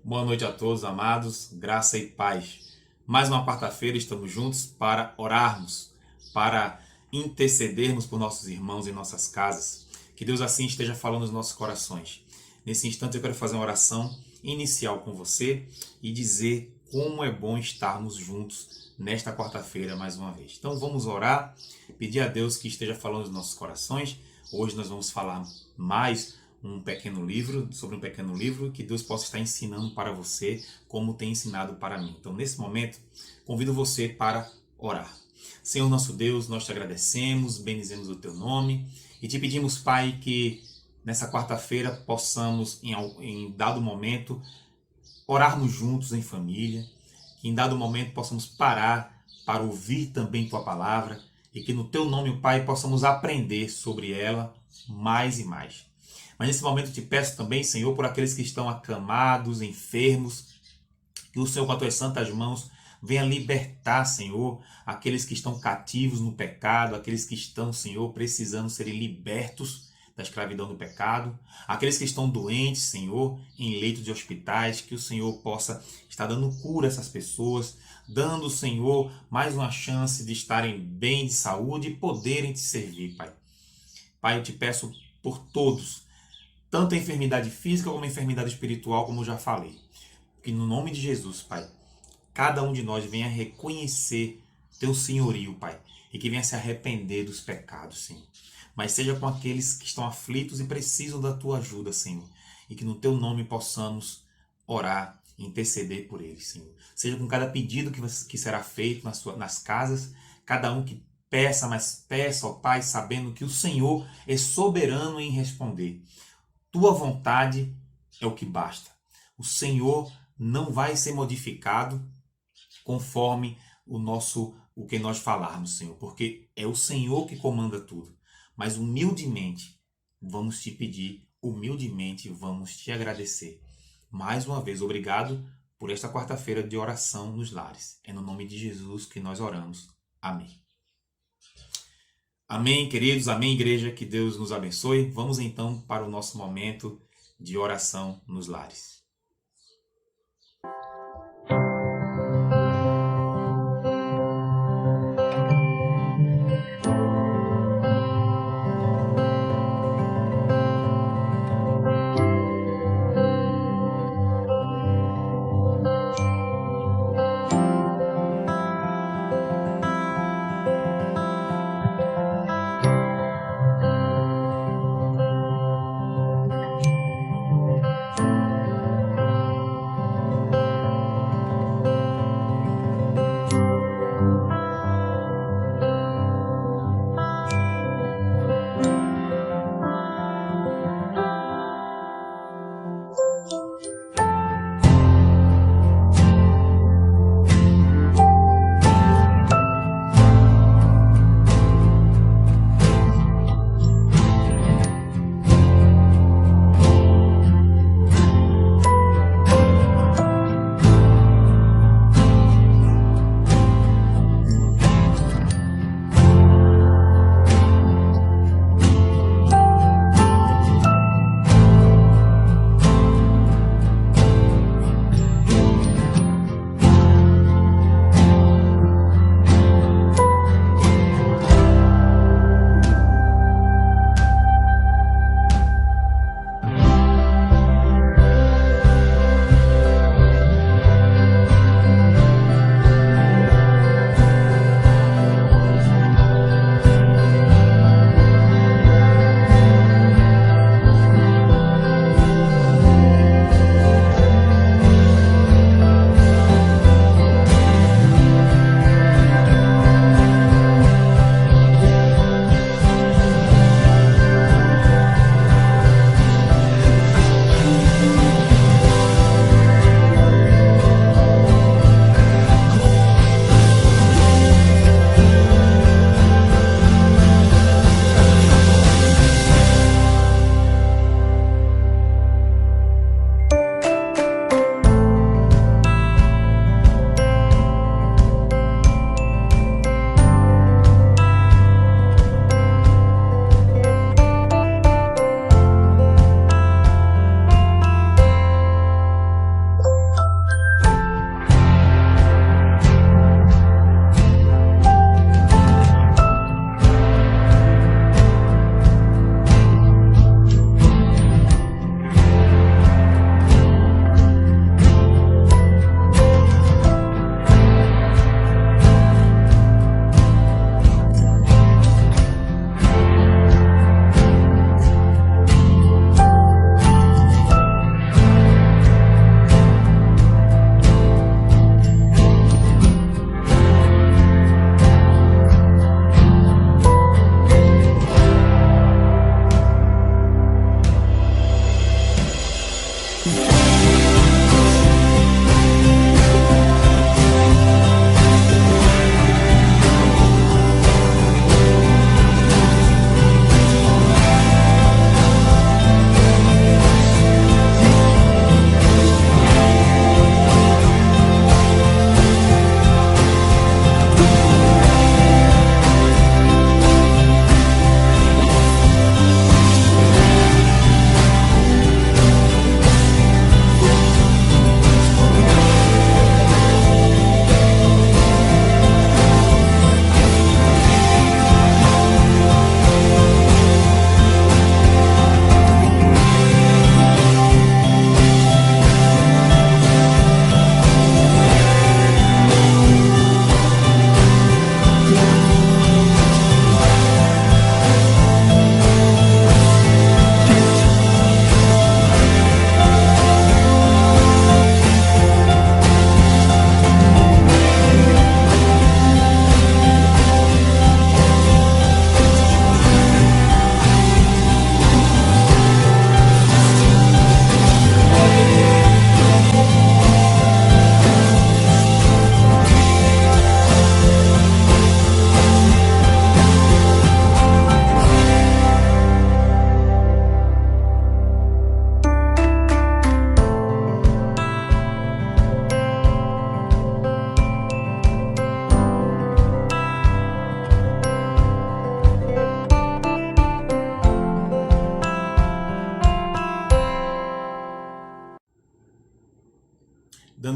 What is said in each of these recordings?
Boa noite a todos, amados, graça e paz. Mais uma quarta-feira estamos juntos para orarmos, para intercedermos por nossos irmãos em nossas casas. Que Deus assim esteja falando nos nossos corações. Nesse instante eu quero fazer uma oração inicial com você e dizer como é bom estarmos juntos nesta quarta-feira mais uma vez. Então vamos orar, pedir a Deus que esteja falando nos nossos corações. Hoje nós vamos falar sobre um pequeno livro que Deus possa estar ensinando para você como tem ensinado para mim. Então, nesse momento, convido você para orar. Senhor nosso Deus, nós te agradecemos, bendizemos o teu nome e te pedimos, Pai, que nessa quarta-feira possamos, em dado momento, orarmos juntos em família, que em dado momento possamos parar para ouvir também tua palavra e que no teu nome, Pai, possamos aprender sobre ela mais e mais. Mas nesse momento eu te peço também, Senhor, por aqueles que estão acamados, enfermos, que o Senhor com as tuas santas mãos venha libertar, Senhor, aqueles que estão cativos no pecado, aqueles que estão, Senhor, precisando serem libertos da escravidão do pecado, aqueles que estão doentes, Senhor, em leitos de hospitais, que o Senhor possa estar dando cura a essas pessoas, dando, Senhor, mais uma chance de estarem bem de saúde e poderem te servir, Pai. Pai, eu te peço por todos, tanto a enfermidade física como a enfermidade espiritual, como eu já falei. Que no nome de Jesus, Pai, cada um de nós venha reconhecer teu senhorio, Pai, e que venha se arrepender dos pecados, Senhor. Mas seja com aqueles que estão aflitos e precisam da tua ajuda, Senhor, e que no teu nome possamos orar e interceder por eles, Senhor. Seja com cada pedido que será feito nas casas, cada um que peça, mas peça, ó Pai, sabendo que o Senhor é soberano em responder. Tua vontade é o que basta. O Senhor não vai ser modificado conforme o que nós falarmos, Senhor, porque é o Senhor que comanda tudo. Mas humildemente vamos te pedir, humildemente vamos te agradecer. Mais uma vez, obrigado por esta quarta-feira de oração nos lares. É no nome de Jesus que nós oramos. Amém. Amém, queridos. Amém, igreja. Que Deus nos abençoe. Vamos então para o nosso momento de oração nos lares.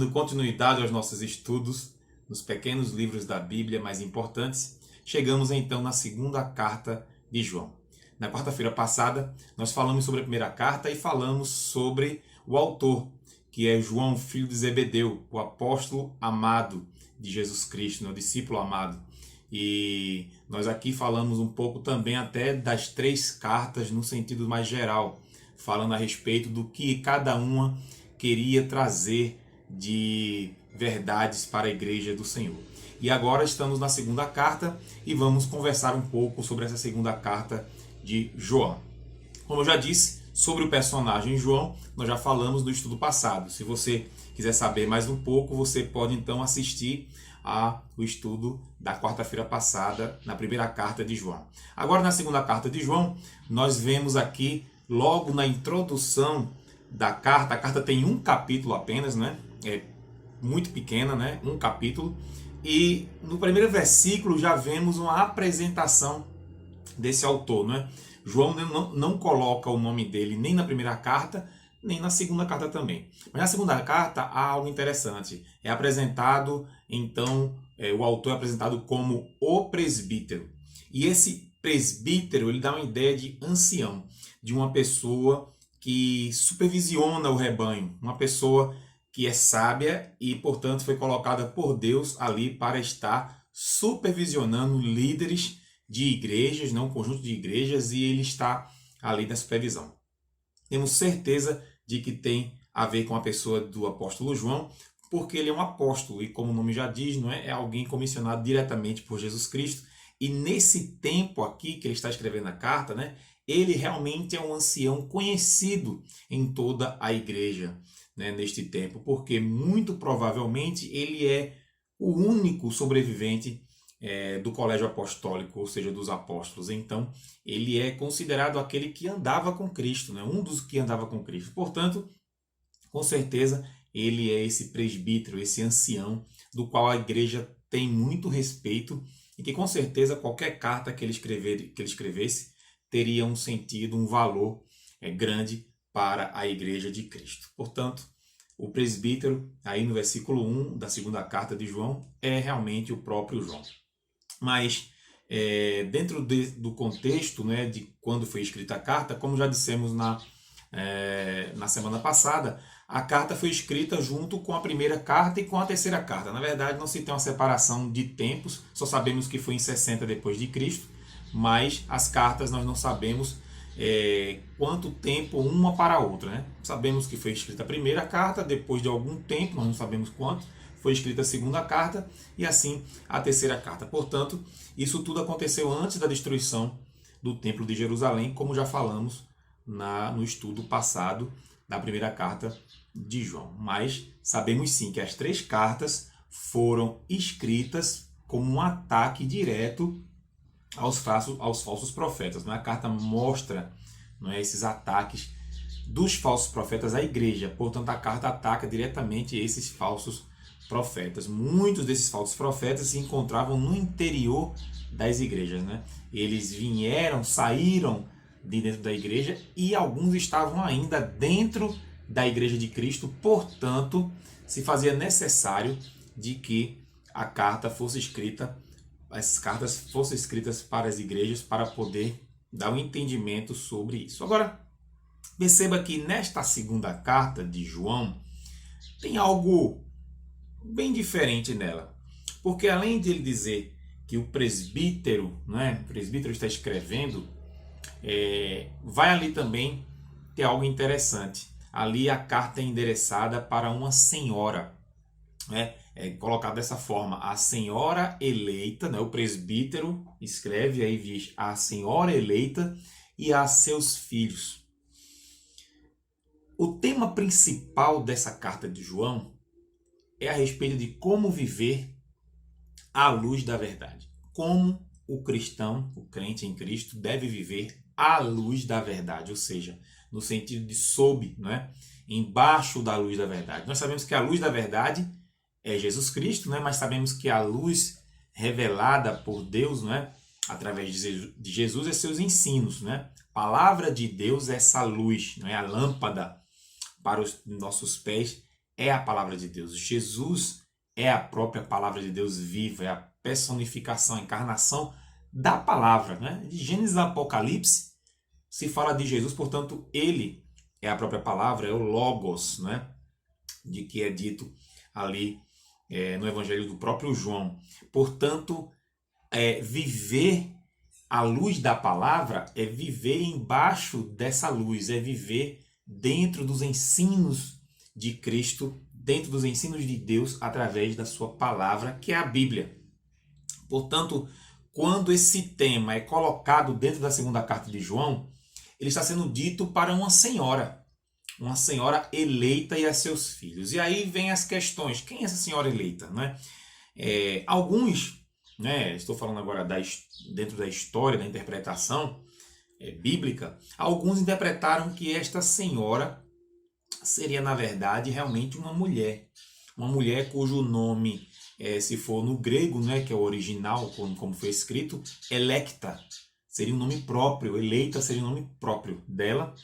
dando continuidade aos nossos estudos nos pequenos livros da Bíblia mais importantes, chegamos então na segunda carta de João. Na quarta-feira passada, nós falamos sobre a primeira carta e falamos sobre o autor, que é João, filho de Zebedeu, o apóstolo amado de Jesus Cristo, o discípulo amado. E nós aqui falamos um pouco também até das três cartas no sentido mais geral, falando a respeito do que cada uma queria trazer de verdades para a igreja do Senhor. E agora estamos na segunda carta e vamos conversar um pouco sobre essa segunda carta de João. Como eu já disse, sobre o personagem João, nós já falamos no estudo passado. Se você quiser saber mais um pouco, você pode então assistir ao estudo da quarta-feira passada, na primeira carta de João. Agora, na segunda carta de João, nós vemos aqui, logo na introdução da carta, a carta tem um capítulo apenas, né? É muito pequena, né? Um capítulo. E no primeiro versículo já vemos uma apresentação desse autor, né? João não coloca o nome dele nem na primeira carta, nem na segunda carta também. Mas na segunda carta há algo interessante. É apresentado, então, o autor é apresentado como o presbítero. E esse presbítero, ele dá uma ideia de ancião, de uma pessoa que supervisiona o rebanho, uma pessoa que é sábia e, portanto, foi colocada por Deus ali para estar supervisionando líderes de igrejas, um conjunto de igrejas, e ele está ali na supervisão. Temos certeza de que tem a ver com a pessoa do apóstolo João, porque ele é um apóstolo e, como o nome já diz, não é alguém comissionado diretamente por Jesus Cristo. E nesse tempo aqui que ele está escrevendo a carta, né, ele realmente é um ancião conhecido em toda a igreja, né, neste tempo, porque muito provavelmente ele é o único sobrevivente do colégio apostólico, ou seja, dos apóstolos. Então, ele é considerado aquele que andava com Cristo, né? Um dos que andava com Cristo. Portanto, com certeza, ele é esse presbítero, esse ancião, do qual a igreja tem muito respeito e que, com certeza, qualquer carta que ele escrevesse teria um sentido, um valor grande para a igreja de Cristo. Portanto, o presbítero, aí no versículo 1 da segunda carta de João, é realmente o próprio João. Mas dentro do contexto, né, de quando foi escrita a carta, como já dissemos na semana passada, a carta foi escrita junto com a primeira carta e com a terceira carta. Na verdade, não se tem uma separação de tempos, só sabemos que foi em 60 depois de Cristo, mas as cartas nós não sabemos quanto tempo uma para a outra, né? Sabemos que foi escrita a primeira carta, depois de algum tempo, nós não sabemos quanto, foi escrita a segunda carta e assim a terceira carta. Portanto, isso tudo aconteceu antes da destruição do Templo de Jerusalém, como já falamos no estudo passado da primeira carta de João. Mas sabemos sim que as três cartas foram escritas como um ataque direto aos falsos profetas. A carta mostra, esses ataques dos falsos profetas à igreja. Portanto, a carta ataca diretamente esses falsos profetas. Muitos desses falsos profetas se encontravam no interior das igrejas, né? Eles saíram de dentro da igreja e alguns estavam ainda dentro da igreja de Cristo. Portanto, se fazia necessário de que a carta fosse escrita, as cartas fossem escritas para as igrejas para poder dar um entendimento sobre isso. Agora, perceba que nesta segunda carta de João tem algo bem diferente nela, porque além de ele dizer que o presbítero está escrevendo, vai ali também ter algo interessante. Ali a carta é endereçada para uma senhora, né? É colocado dessa forma: a senhora eleita, né? O presbítero escreve, aí diz a senhora eleita e a seus filhos. O tema principal dessa carta de João é a respeito de como viver à luz da verdade. Como o cristão, o crente em Cristo, deve viver à luz da verdade, ou seja, no sentido de sob, embaixo da luz da verdade. Nós sabemos que a luz da verdade é Jesus Cristo, mas sabemos que a luz revelada por Deus, através de Jesus, é seus ensinos. A palavra de Deus é essa luz, a lâmpada para os nossos pés é a palavra de Deus. Jesus é a própria palavra de Deus viva, é a personificação, a encarnação da palavra, né? De Gênesis a Apocalipse se fala de Jesus, portanto, ele é a própria palavra, é o Logos, né? De que é dito ali no Evangelho do próprio João. Portanto, viver à luz da palavra é viver embaixo dessa luz, é viver dentro dos ensinos de Cristo, dentro dos ensinos de Deus, através da sua palavra, que é a Bíblia. Portanto, quando esse tema é colocado dentro da segunda carta de João, ele está sendo dito para uma senhora eleita e a seus filhos. E aí vem as questões, quem é essa senhora eleita? Né? Alguns, né, estou falando agora dentro da história, da interpretação bíblica, alguns interpretaram que esta senhora seria, na verdade, realmente uma mulher cujo nome, se for no grego, né, que é o original, como foi escrito, electa, seria um nome próprio, eleita seria um nome próprio dela,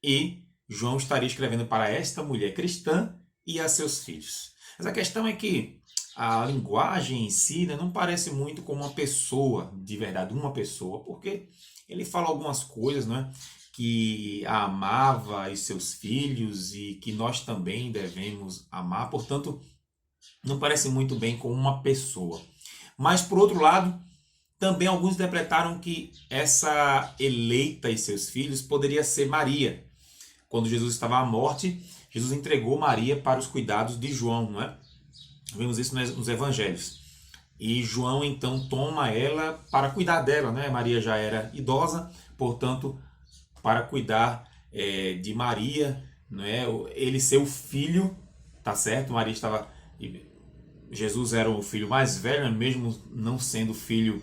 e João estaria escrevendo para esta mulher cristã e a seus filhos. Mas a questão é que a linguagem em si, né, não parece muito com uma pessoa, de verdade, uma pessoa, porque ele fala algumas coisas, né, que a amava e seus filhos e que nós também devemos amar, portanto, não parece muito bem com uma pessoa. Mas, por outro lado, também alguns interpretaram que essa eleita e seus filhos poderia ser Maria. Quando Jesus estava à morte, Jesus entregou Maria para os cuidados de João, não é? Vemos isso nos evangelhos. E João então toma ela para cuidar dela, né? Maria já era idosa, portanto, para cuidar de Maria, né? Ele ser o filho, tá certo? Jesus era o filho mais velho, mesmo não sendo filho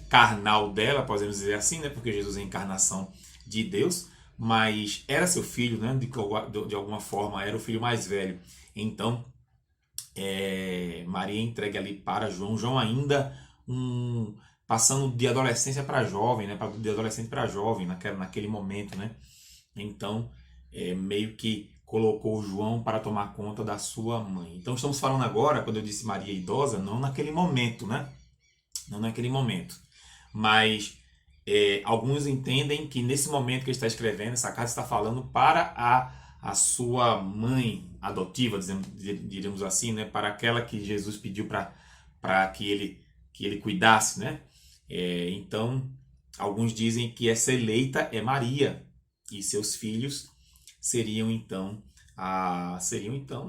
carnal dela, podemos dizer assim, né? Porque Jesus é a encarnação de Deus, mas era seu filho, né? De alguma forma, era o filho mais velho. Então, Maria entrega ali para João. João ainda passando de adolescência para jovem, né? De adolescente para jovem naquele momento, né? Então, meio que colocou João para tomar conta da sua mãe. Então, estamos falando agora, quando eu disse Maria idosa, não naquele momento, né? Não naquele momento. Mas alguns entendem que nesse momento que ele está escrevendo, essa carta está falando para a sua mãe adotiva, diríamos assim, né? Para aquela que Jesus pediu para que ele cuidasse, né? Então, alguns dizem que essa eleita é Maria e seus filhos seriam então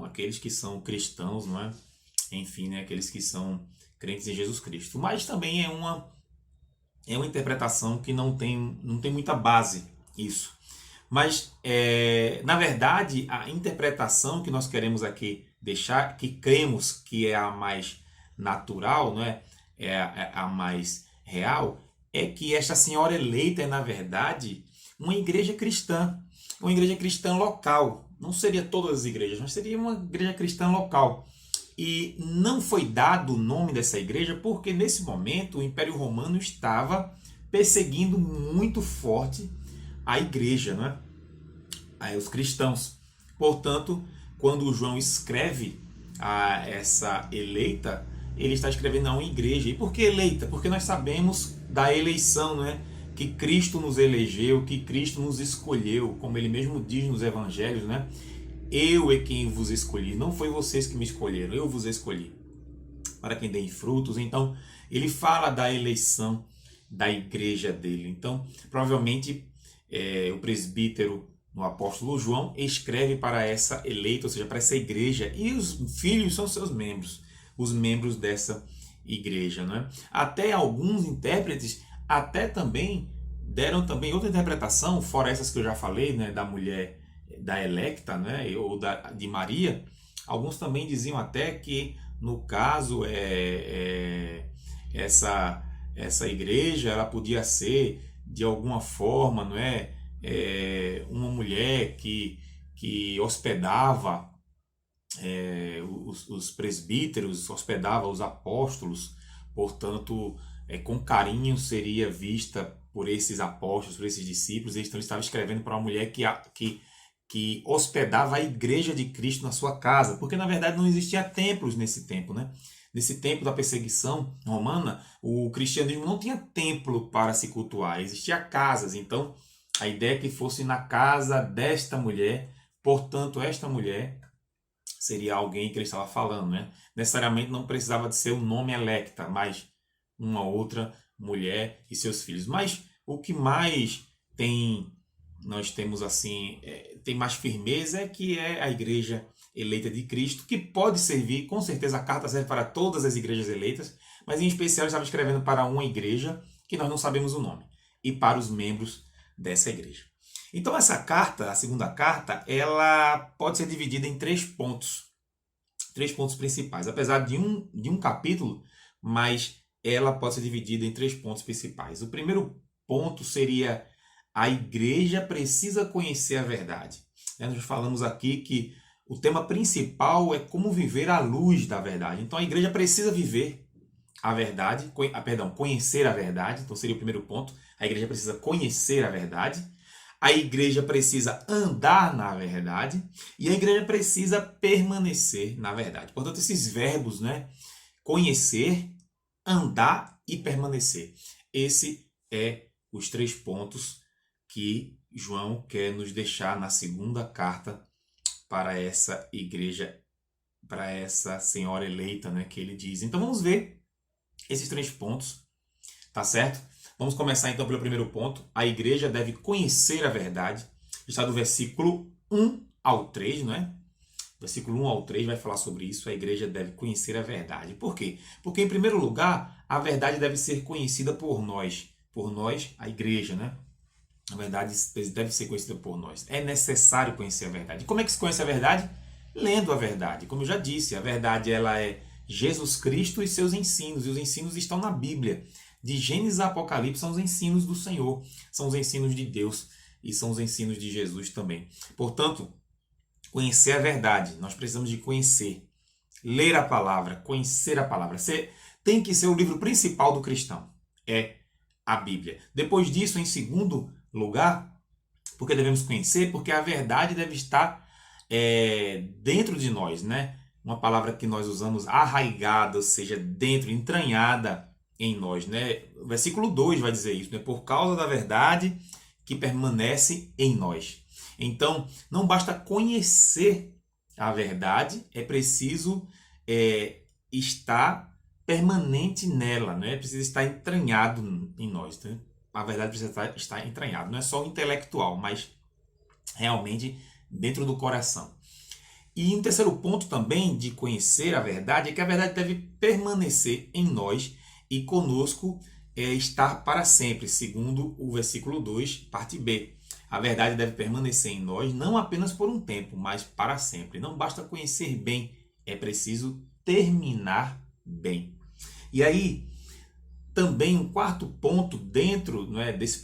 aqueles que são cristãos, não é? Enfim, né? Aqueles que são crentes em Jesus Cristo. Mas também é uma interpretação que não tem muita base isso. Mas, na verdade, a interpretação que nós queremos aqui deixar, que cremos que é a mais natural, não é? É a mais real, é que esta senhora eleita é, na verdade, uma igreja cristã local. Não seria todas as igrejas, mas seria uma igreja cristã local. E não foi dado o nome dessa igreja porque, nesse momento, o Império Romano estava perseguindo muito forte a igreja, né? Os cristãos. Portanto, quando João escreve a essa eleita, ele está escrevendo a uma igreja. E por que eleita? Porque nós sabemos da eleição, né? Que Cristo nos elegeu, que Cristo nos escolheu, como ele mesmo diz nos evangelhos, né? Eu é quem vos escolhi, não foi vocês que me escolheram, eu vos escolhi, para quem deem frutos. Então, ele fala da eleição da igreja dele. Então, provavelmente, o presbítero, no apóstolo João, escreve para essa eleita, ou seja, para essa igreja, e os filhos são seus membros, os membros dessa igreja, né? Até alguns intérpretes deram também outra interpretação, fora essas que eu já falei, né, da mulher, da electa, né, ou de Maria. Alguns também diziam até que, no caso, essa igreja ela podia ser, de alguma forma, não é, uma mulher que hospedava os presbíteros, hospedava os apóstolos, portanto, com carinho seria vista por esses apóstolos, por esses discípulos. Então, ele estava escrevendo para uma mulher que hospedava a igreja de Cristo na sua casa, porque na verdade não existia templos nesse tempo, né? Nesse tempo da perseguição romana, o cristianismo não tinha templo para se cultuar, existia casas. Então, a ideia é que fosse na casa desta mulher, portanto, esta mulher seria alguém que ele estava falando, né? Necessariamente não precisava de ser o nome Electa, mas uma outra mulher e seus filhos. Mas o que mais nós temos assim, tem mais firmeza é que é a igreja eleita de Cristo, que pode servir, com certeza a carta serve para todas as igrejas eleitas, mas em especial ele estava escrevendo para uma igreja que nós não sabemos o nome, e para os membros dessa igreja. Então essa carta, a segunda carta, ela pode ser dividida em três pontos principais, apesar de um capítulo, mas ela pode ser dividida em três pontos principais. O primeiro ponto seria: a igreja precisa conhecer a verdade. Nós falamos aqui que o tema principal é como viver à luz da verdade. Então a igreja precisa viver a verdade, conhecer a verdade. Então seria o primeiro ponto. A igreja precisa conhecer a verdade. A igreja precisa andar na verdade. E a igreja precisa permanecer na verdade. Portanto, esses verbos, né? Conhecer, andar e permanecer. Esse é os três pontos que João quer nos deixar na segunda carta para essa igreja, para essa senhora eleita, né, que ele diz. Então vamos ver esses três pontos, tá certo? Vamos começar então pelo primeiro ponto. A igreja deve conhecer a verdade. Está do versículo 1 ao 3, não é? Versículo 1 ao 3 vai falar sobre isso. A igreja deve conhecer a verdade. Por quê? Porque, em primeiro lugar, a verdade deve ser conhecida por nós. Por nós, a igreja, né? A verdade deve ser conhecida por nós. É necessário conhecer a verdade. Como é que se conhece a verdade? Lendo a verdade. Como eu já disse, a verdade ela é Jesus Cristo e seus ensinos. E os ensinos estão na Bíblia. De Gênesis a Apocalipse são os ensinos do Senhor. São os ensinos de Deus. E são os ensinos de Jesus também. Portanto, conhecer a verdade. Nós precisamos de conhecer. Ler a palavra. Conhecer a palavra. Tem que ser o livro principal do cristão. É a Bíblia. Depois disso, em segundo lugar, porque devemos conhecer, porque a verdade deve estar dentro de nós, né? Uma palavra que nós usamos, arraigada, ou seja, dentro, entranhada em nós, né? O versículo 2 vai dizer isso, né? Por causa da verdade que permanece em nós. Então, não basta conhecer a verdade, é preciso estar permanente nela, né? É preciso estar entranhado em nós, né? A verdade precisa estar entranhada. Não é só intelectual, mas realmente dentro do coração. E um terceiro ponto também de conhecer a verdade é que a verdade deve permanecer em nós e conosco estar para sempre, segundo o versículo 2, parte B. A verdade deve permanecer em nós não apenas por um tempo, mas para sempre. Não basta conhecer bem, é preciso terminar bem. E aí, também um quarto ponto dentro, não é, dessa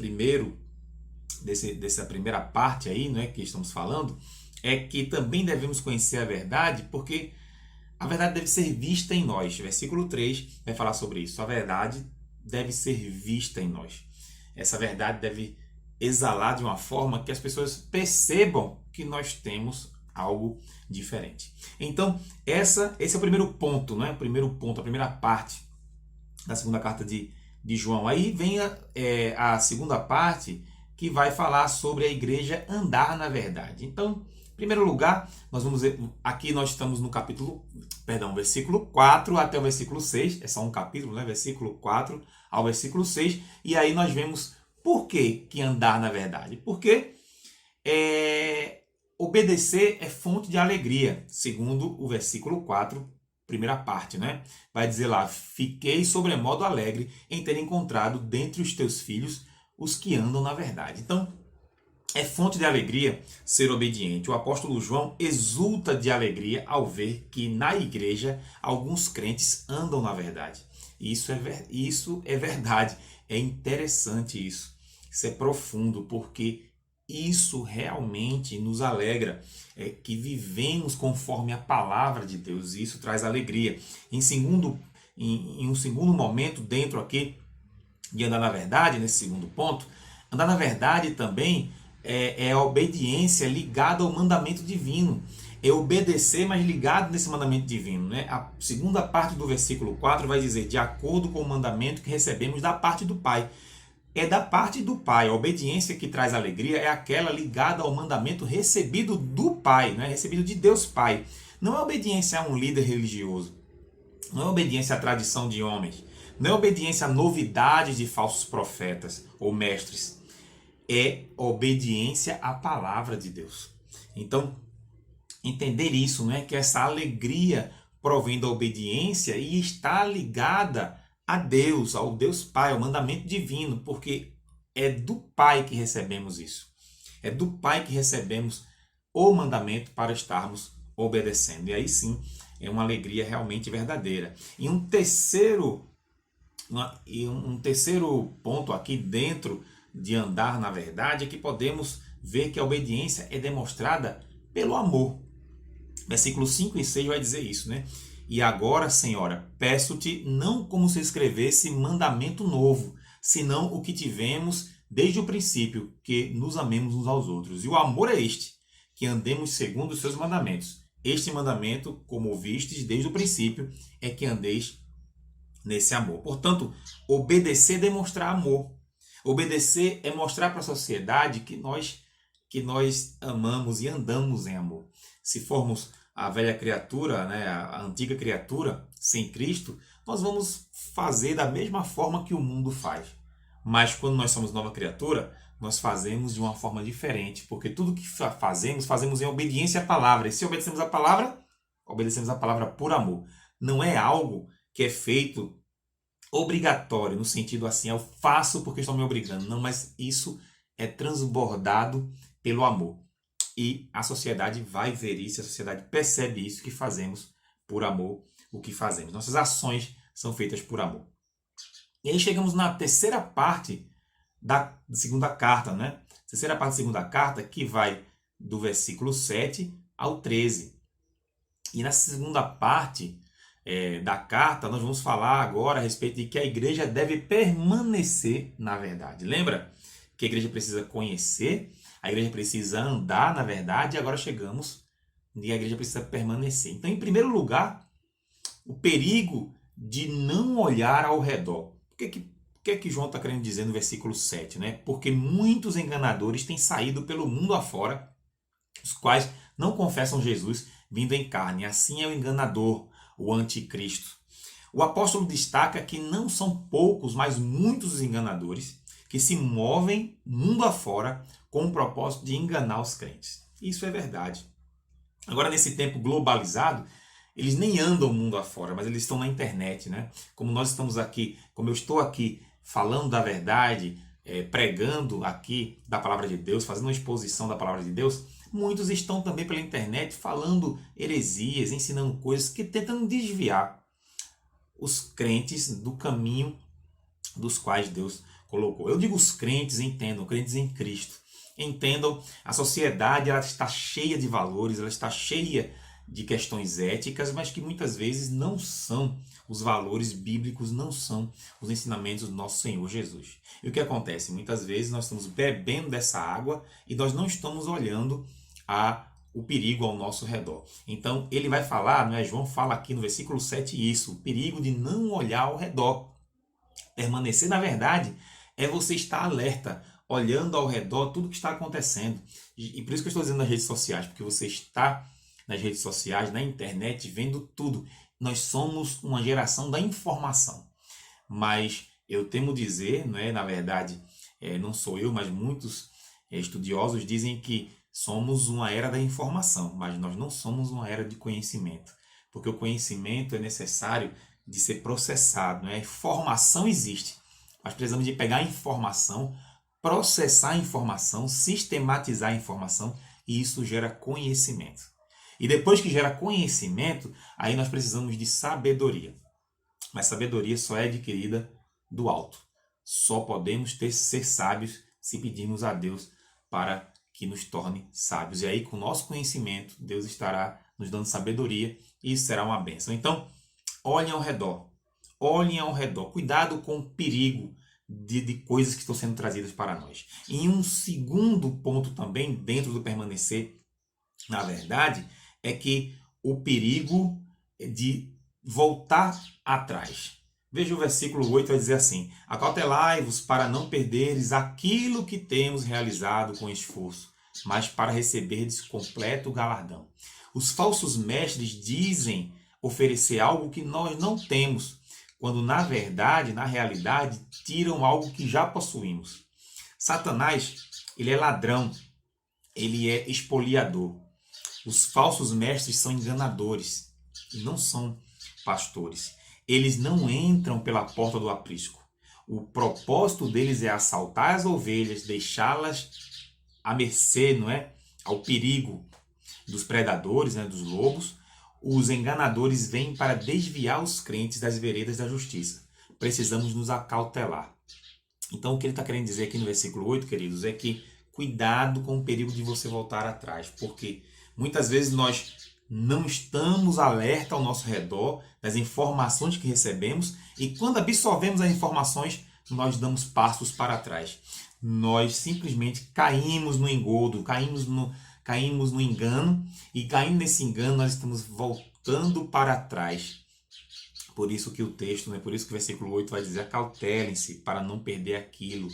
primeira parte aí, não é, que estamos falando, é que também devemos conhecer a verdade, porque a verdade deve ser vista em nós. Versículo 3 vai falar sobre isso. A verdade deve ser vista em nós. Essa verdade deve exalar de uma forma que as pessoas percebam que nós temos algo diferente. Então, esse é o primeiro ponto, não é? O primeiro ponto, a primeira parte da segunda carta de João. Aí vem a segunda parte, que vai falar sobre a igreja andar na verdade. Então, em primeiro lugar, nós vamos ver, aqui nós estamos no versículo 4 até o versículo 6, é só um capítulo, né? Versículo 4 ao versículo 6, e aí nós vemos por que andar na verdade. Porque obedecer é fonte de alegria, segundo o versículo 4, primeira parte, né? Vai dizer lá: fiquei sobremodo alegre em ter encontrado dentre os teus filhos os que andam na verdade. Então, é fonte de alegria ser obediente. O apóstolo João exulta de alegria ao ver que na igreja alguns crentes andam na verdade. Isso é verdade. É interessante isso. Isso é profundo, porque isso realmente nos alegra, que vivemos conforme a palavra de Deus, e isso traz alegria. Em um segundo momento, dentro aqui de andar na verdade, nesse segundo ponto, andar na verdade também é a obediência ligada ao mandamento divino. É obedecer, mas ligado nesse mandamento divino. Né? A segunda parte do versículo 4 vai dizer, de acordo com o mandamento que recebemos da parte do Pai. É da parte do Pai. A obediência que traz alegria é aquela ligada ao mandamento recebido do Pai, né? Recebido de Deus Pai. Não é obediência a um líder religioso. Não é obediência à tradição de homens. Não é obediência a novidades de falsos profetas ou mestres. É obediência à palavra de Deus. Então, entender isso, né? Que essa alegria provém da obediência e está ligada a Deus, ao Deus Pai, ao mandamento divino, porque é do Pai que recebemos isso. É do Pai que recebemos o mandamento para estarmos obedecendo. E aí sim, é uma alegria realmente verdadeira. E um terceiro ponto aqui dentro de andar na verdade é que podemos ver que a obediência é demonstrada pelo amor. Versículos 5 e 6 vai dizer isso, né? E agora, Senhora, peço-te não como se escrevesse mandamento novo, senão o que tivemos desde o princípio, que nos amemos uns aos outros. E o amor é este, que andemos segundo os seus mandamentos. Este mandamento, como ouvistes desde o princípio, é que andeis nesse amor. Portanto, obedecer é demonstrar amor. Obedecer é mostrar para a sociedade que nós amamos e andamos em amor. Se formos a velha criatura, né, a antiga criatura, sem Cristo, nós vamos fazer da mesma forma que o mundo faz. Mas quando nós somos nova criatura, nós fazemos de uma forma diferente, porque tudo que fazemos em obediência à palavra. E se obedecemos à palavra por amor. Não é algo que é feito obrigatório, no sentido assim, eu faço porque estão me obrigando. Não, mas isso é transbordado pelo amor. E a sociedade vai ver isso, a sociedade percebe isso, que fazemos por amor o que fazemos. Nossas ações são feitas por amor. E aí chegamos na terceira parte da segunda carta, né? Terceira parte da segunda carta, que vai do versículo 7 ao 13. E na segunda parte da carta, nós vamos falar agora a respeito de que a igreja deve permanecer na verdade. Lembra que a igreja precisa conhecer, a igreja precisa andar na verdade, e agora chegamos e a igreja precisa permanecer. Então, em primeiro lugar, o perigo de não olhar ao redor. O que é que João está querendo dizer no versículo 7? Né? Porque muitos enganadores têm saído pelo mundo afora, os quais não confessam Jesus vindo em carne. Assim é o enganador, o anticristo. O apóstolo destaca que não são poucos, mas muitos os enganadores que se movem mundo afora com o propósito de enganar os crentes. Isso é verdade. Agora, nesse tempo globalizado, eles nem andam mundo afora, mas eles estão na internet, né? Como nós estamos aqui, como eu estou aqui falando da verdade, pregando aqui da palavra de Deus, fazendo uma exposição da palavra de Deus, muitos estão também pela internet falando heresias, ensinando coisas que tentam desviar os crentes do caminho dos quais Deus colocou. Eu digo os crentes, entendam, crentes em Cristo. Entendam, a sociedade ela está cheia de valores, ela está cheia de questões éticas, mas que muitas vezes não são os valores bíblicos, não são os ensinamentos do nosso Senhor Jesus. E o que acontece? Muitas vezes nós estamos bebendo dessa água e nós não estamos olhando o perigo ao nosso redor. Então ele vai falar, né? João fala aqui no versículo 7 isso, o perigo de não olhar ao redor. Permanecer na verdade é você estar alerta, olhando ao redor tudo que está acontecendo. E por isso que eu estou dizendo nas redes sociais, porque você está nas redes sociais, na internet, vendo tudo. Nós somos uma geração da informação. Mas eu temo dizer, não é, na verdade, não sou eu, mas muitos estudiosos dizem que somos uma era da informação, mas nós não somos uma era de conhecimento. Porque o conhecimento é necessário de ser processado. Né? A informação existe, mas precisamos de pegar a informação, processar a informação, sistematizar a informação, e isso gera conhecimento. E depois que gera conhecimento, aí nós precisamos de sabedoria. Mas sabedoria só é adquirida do alto. Só podemos ser sábios se pedirmos a Deus para que nos torne sábios. E aí, com o nosso conhecimento, Deus estará nos dando sabedoria e isso será uma bênção. Então, olhem ao redor. Olhem ao redor. Cuidado com o perigo de coisas que estão sendo trazidas para nós. E um segundo ponto também, dentro do permanecer na verdade, é que o perigo de voltar atrás. Veja o versículo 8, vai dizer assim: acautelai-vos para não perderes aquilo que temos realizado com esforço, mas para receberdes completo galardão. Os falsos mestres dizem oferecer algo que nós não temos, quando na verdade, na realidade, tiram algo que já possuímos. Satanás, ele é ladrão, ele é espoliador. Os falsos mestres são enganadores e não são pastores. Eles não entram pela porta do aprisco. O propósito deles é assaltar as ovelhas, deixá-las à mercê, não é? Ao perigo dos predadores, né? Dos lobos. Os enganadores vêm para desviar os crentes das veredas da justiça. Precisamos nos acautelar. Então, o que ele está querendo dizer aqui no versículo 8, queridos, é que cuidado com o perigo de você voltar atrás, porque muitas vezes nós não estamos alerta ao nosso redor das informações que recebemos e quando absorvemos as informações, nós damos passos para trás. Nós simplesmente caímos no engodo, caímos no engano e caindo nesse engano nós estamos voltando para trás. Por isso que o texto, né, por isso que o versículo 8 vai dizer: acautelem-se para não perder aquilo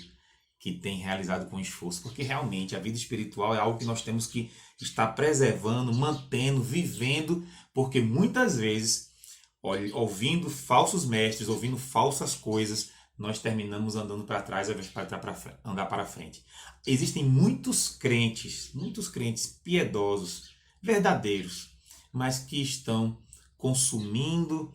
que tem realizado com esforço, porque realmente a vida espiritual é algo que nós temos que estar preservando, mantendo, vivendo, porque muitas vezes, ouvindo falsos mestres, ouvindo falsas coisas, nós terminamos andando para trás ao invés de andar para frente. Existem muitos crentes piedosos, verdadeiros, mas que estão consumindo,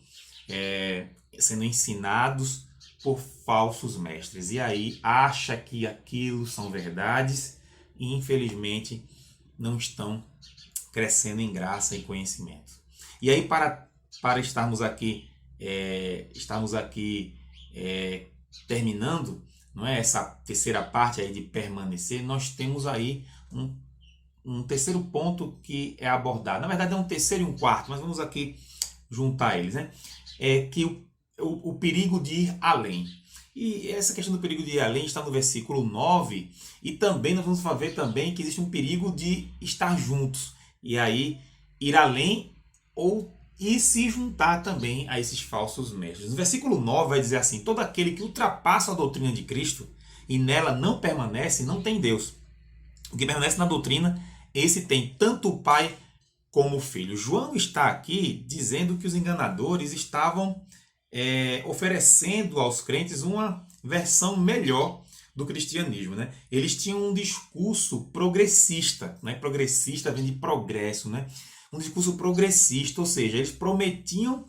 sendo ensinados por falsos mestres. E aí acha que aquilo são verdades e infelizmente não estão crescendo em graça e conhecimento. E aí para estarmos aqui terminando, não é, essa terceira parte aí de permanecer, nós temos aí um terceiro ponto que é abordado. Na verdade é um terceiro e um quarto, mas vamos aqui juntar eles, né? É que o perigo de ir além. E essa questão do perigo de ir além está no versículo 9. E também nós vamos ver também que existe um perigo de estar juntos. E aí ir além e se juntar também a esses falsos mestres. No versículo 9 vai dizer assim: todo aquele que ultrapassa a doutrina de Cristo e nela não permanece, não tem Deus. O que permanece na doutrina, esse tem tanto o Pai como o Filho. João está aqui dizendo que os enganadores estavam oferecendo aos crentes uma versão melhor do cristianismo, né? Eles tinham um discurso progressista, né? Progressista vem de progresso, né? Um discurso progressista, ou seja, eles prometiam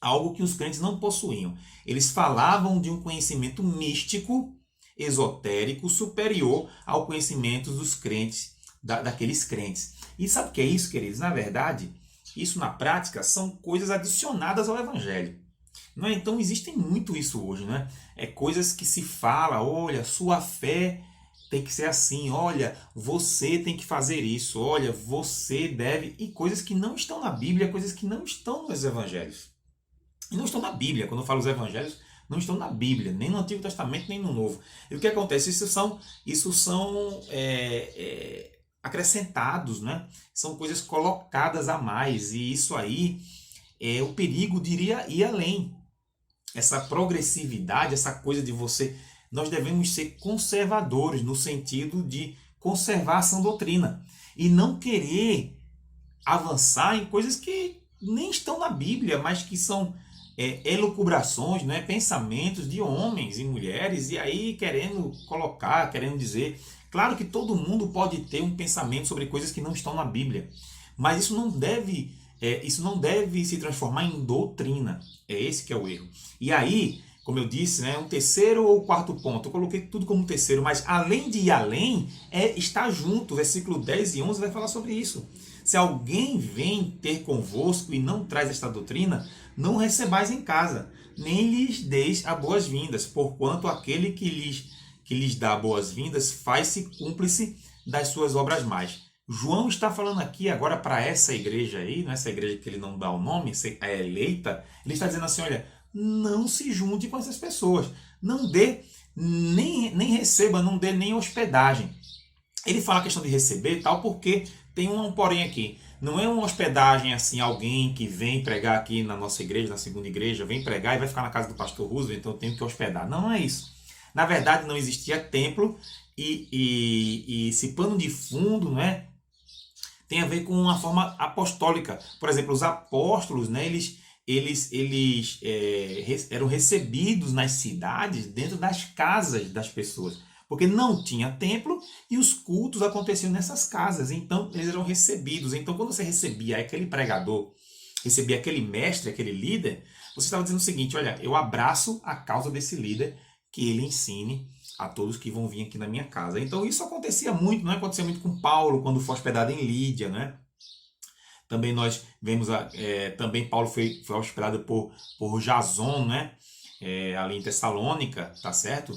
algo que os crentes não possuíam. Eles falavam de um conhecimento místico, esotérico, superior ao conhecimento dos crentes, daqueles crentes. E sabe o que é isso, queridos? Na verdade, isso na prática são coisas adicionadas ao Evangelho. Não é? Então existem muito isso hoje, né? É coisas que se fala: olha, sua fé tem que ser assim, olha, você tem que fazer isso, olha, você deve, e coisas que não estão na Bíblia, coisas que não estão nos Evangelhos. E não estão na Bíblia. Quando eu falo os Evangelhos, não estão na Bíblia, nem no Antigo Testamento, nem no Novo. E o que acontece? Isso são acrescentados, né? São coisas colocadas a mais, e isso aí é o perigo de ir além. Essa progressividade, essa coisa de você... Nós devemos ser conservadores no sentido de conservar a sã doutrina e não querer avançar em coisas que nem estão na Bíblia, mas que são elucubrações, né? Pensamentos de homens e mulheres, e aí querendo colocar, querendo dizer... Claro que todo mundo pode ter um pensamento sobre coisas que não estão na Bíblia, mas isso não deve se transformar em doutrina. É esse que é o erro. E aí, como eu disse, né, um terceiro ou quarto ponto, eu coloquei tudo como terceiro, mas além de ir além, estar junto. Versículo 10 e 11 vai falar sobre isso. Se alguém vem ter convosco e não traz esta doutrina, não recebais em casa, nem lhes deis as boas-vindas, porquanto aquele que lhes dá boas-vindas faz-se cúmplice das suas obras más. João está falando aqui agora para essa igreja aí, nessa igreja que ele não dá o nome, é eleita, ele está dizendo assim: olha, não se junte com essas pessoas. Não dê, nem receba, não dê nem hospedagem. Ele fala a questão de receber e tal, porque tem um porém aqui. Não é uma hospedagem assim, alguém que vem pregar aqui na nossa igreja, na segunda igreja, vem pregar e vai ficar na casa do pastor Roosevelt, então eu tenho que hospedar. Não, não é isso. Na verdade, não existia templo e esse pano de fundo, né, tem a ver com uma forma apostólica. Por exemplo, os apóstolos, né, eles eram recebidos nas cidades dentro das casas das pessoas. Porque não tinha templo e os cultos aconteciam nessas casas. Então, eles eram recebidos. Então, quando você recebia aquele pregador, recebia aquele mestre, aquele líder, você estava dizendo o seguinte: olha, eu abraço a causa desse líder, que ele ensine a todos que vão vir aqui na minha casa. Então, isso acontecia muito, não é? Acontecia muito com Paulo, quando foi hospedado em Lídia, né? Também nós vemos, também Paulo foi hospedado por Jason, né? Ali em Tessalônica, tá certo?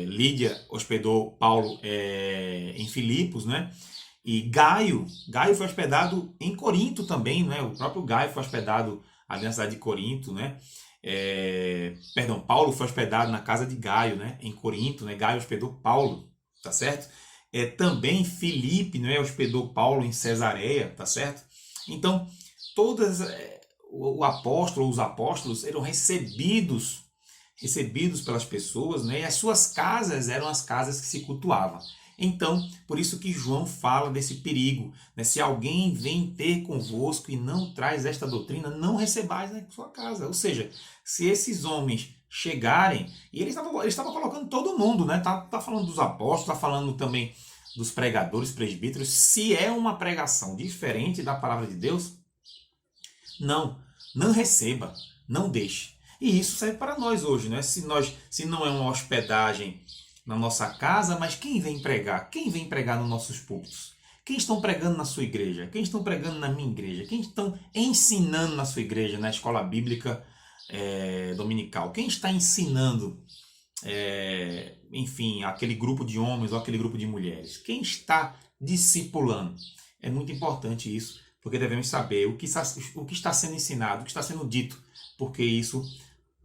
Lídia hospedou Paulo em Filipos, né? E Gaio foi hospedado em Corinto também, né? O próprio Gaio foi hospedado ali na cidade de Corinto, né? Perdão, Paulo foi hospedado na casa de Gaio, né? Em Corinto, né? Gaio hospedou Paulo, tá certo? Também Filipe, né? Hospedou Paulo em Cesareia, tá certo? Então, o apóstolo, os apóstolos eram recebidos pelas pessoas, né? E as suas casas eram as casas que se cultuavam. Então, por isso que João fala desse perigo, né? Se alguém vem ter convosco e não traz esta doutrina, não recebais na sua casa. Ou seja, se esses homens chegarem, e ele estava colocando todo mundo, né? Tá falando dos apóstolos, tá falando também dos pregadores, presbíteros. Se é uma pregação diferente da palavra de Deus, não receba, não deixe. E isso serve para nós hoje, né? Se não é uma hospedagem na nossa casa, mas quem vem pregar? Quem vem pregar nos nossos púlpitos? Quem estão pregando na sua igreja? Quem estão pregando na minha igreja? Quem estão ensinando na sua igreja, na escola bíblica dominical? Quem está ensinando, enfim, aquele grupo de homens ou aquele grupo de mulheres? Quem está discipulando? É muito importante isso, porque devemos saber o que está sendo ensinado, o que está sendo dito, porque isso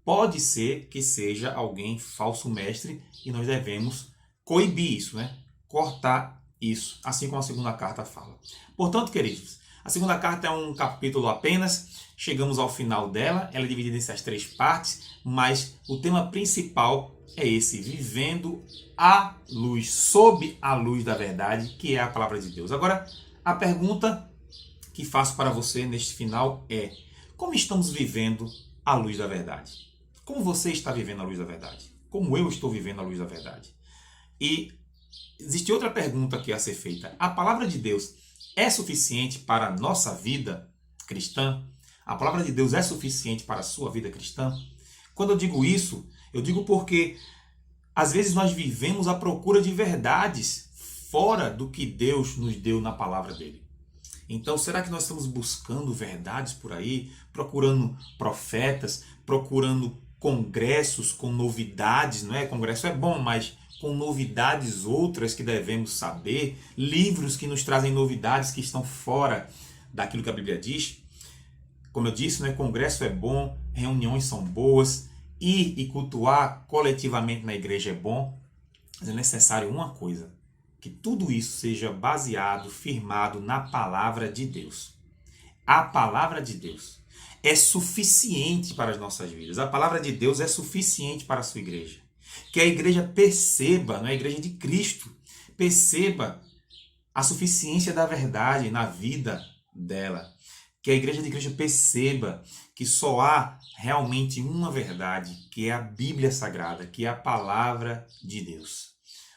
pode ser que seja alguém falso mestre e nós devemos coibir isso, né? Cortar isso, assim como a segunda carta fala. Portanto, queridos, a segunda carta é um capítulo apenas, chegamos ao final dela, ela é dividida em essas 3 partes, mas o tema principal é esse: vivendo à luz, sob a luz da verdade, que é a palavra de Deus. Agora, a pergunta que faço para você neste final é: como estamos vivendo à luz da verdade? Como você está vivendo a luz da verdade? Como eu estou vivendo a luz da verdade? E existe outra pergunta que a ser feita. A palavra de Deus é suficiente para a nossa vida cristã? A palavra de Deus é suficiente para a sua vida cristã? Quando eu digo isso, eu digo porque às vezes nós vivemos à procura de verdades fora do que Deus nos deu na palavra dele. Então, será que nós estamos buscando verdades por aí, procurando profetas, procurando congressos com novidades, não é? Congresso é bom, mas com novidades outras que devemos saber, livros que nos trazem novidades que estão fora daquilo que a Bíblia diz? Como eu disse, né? Congresso é bom, reuniões são boas, ir e cultuar coletivamente na igreja é bom, mas é necessário uma coisa: que tudo isso seja baseado, firmado na palavra de Deus. A palavra de Deus é suficiente para as nossas vidas. A palavra de Deus é suficiente para a sua igreja. Que a igreja perceba, não é a igreja de Cristo, perceba a suficiência da verdade na vida dela. Que a igreja de Cristo perceba que só há realmente uma verdade, que é a Bíblia Sagrada, que é a palavra de Deus.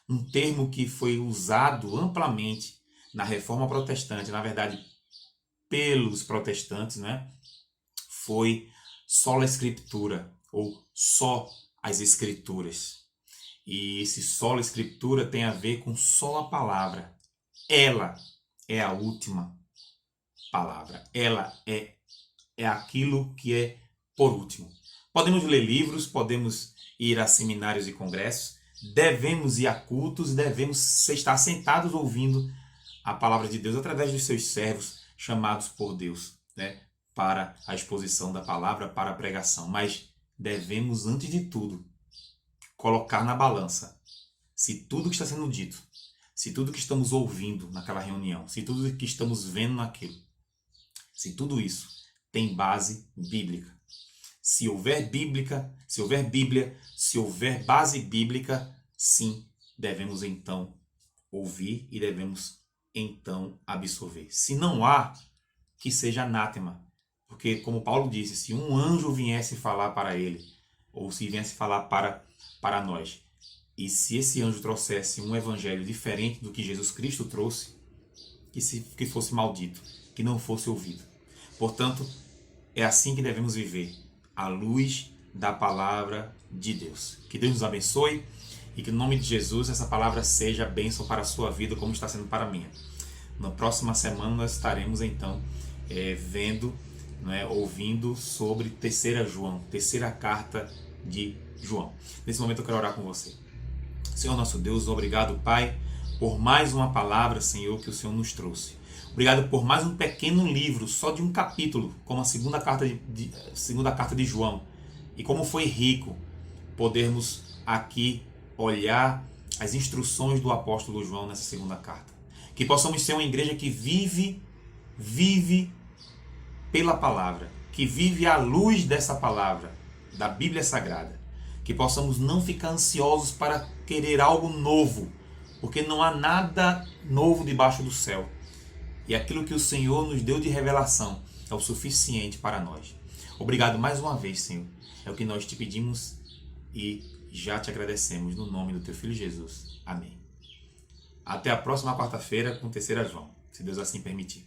Um termo que foi usado amplamente na Reforma Protestante, na verdade, pelos protestantes, né? Foi sola Escritura, ou só as Escrituras. E esse sola Escritura tem a ver com só a palavra. Ela é a última palavra. Ela é aquilo que é por último. Podemos ler livros, podemos ir a seminários e congressos, devemos ir a cultos, devemos estar sentados ouvindo a palavra de Deus através dos seus servos chamados por Deus, né? para a exposição da palavra, para a pregação. Mas devemos, antes de tudo, colocar na balança se tudo que está sendo dito, se tudo que estamos ouvindo naquela reunião, se tudo que estamos vendo naquilo, se tudo isso tem base bíblica. Se houver Bíblia, se houver base bíblica, sim, devemos então ouvir e devemos então absorver. Se não há, que seja anátema. Porque, como Paulo disse, se um anjo viesse falar para ele, ou se viesse falar para nós, e se esse anjo trouxesse um evangelho diferente do que Jesus Cristo trouxe, que fosse maldito, que não fosse ouvido. Portanto, é assim que devemos viver, à luz da palavra de Deus. Que Deus nos abençoe e que, no nome de Jesus, essa palavra seja bênção para a sua vida, como está sendo para a minha. Na próxima semana nós estaremos, então, ouvindo sobre terceira carta de João. Nesse momento eu quero orar com você. Senhor nosso Deus, obrigado, Pai, por mais uma palavra, Senhor, que o Senhor nos trouxe. Obrigado por mais um pequeno livro, só de um capítulo, como a segunda carta de João. E como foi rico podermos aqui olhar as instruções do apóstolo João nessa segunda carta. Que possamos ser uma igreja que vive pela palavra, que vive à luz dessa palavra, da Bíblia Sagrada. Que possamos não ficar ansiosos para querer algo novo, porque não há nada novo debaixo do céu. E aquilo que o Senhor nos deu de revelação é o suficiente para nós. Obrigado mais uma vez, Senhor. É o que nós te pedimos e já te agradecemos no nome do teu Filho Jesus. Amém. Até a próxima quarta-feira com Terceira João, se Deus assim permitir.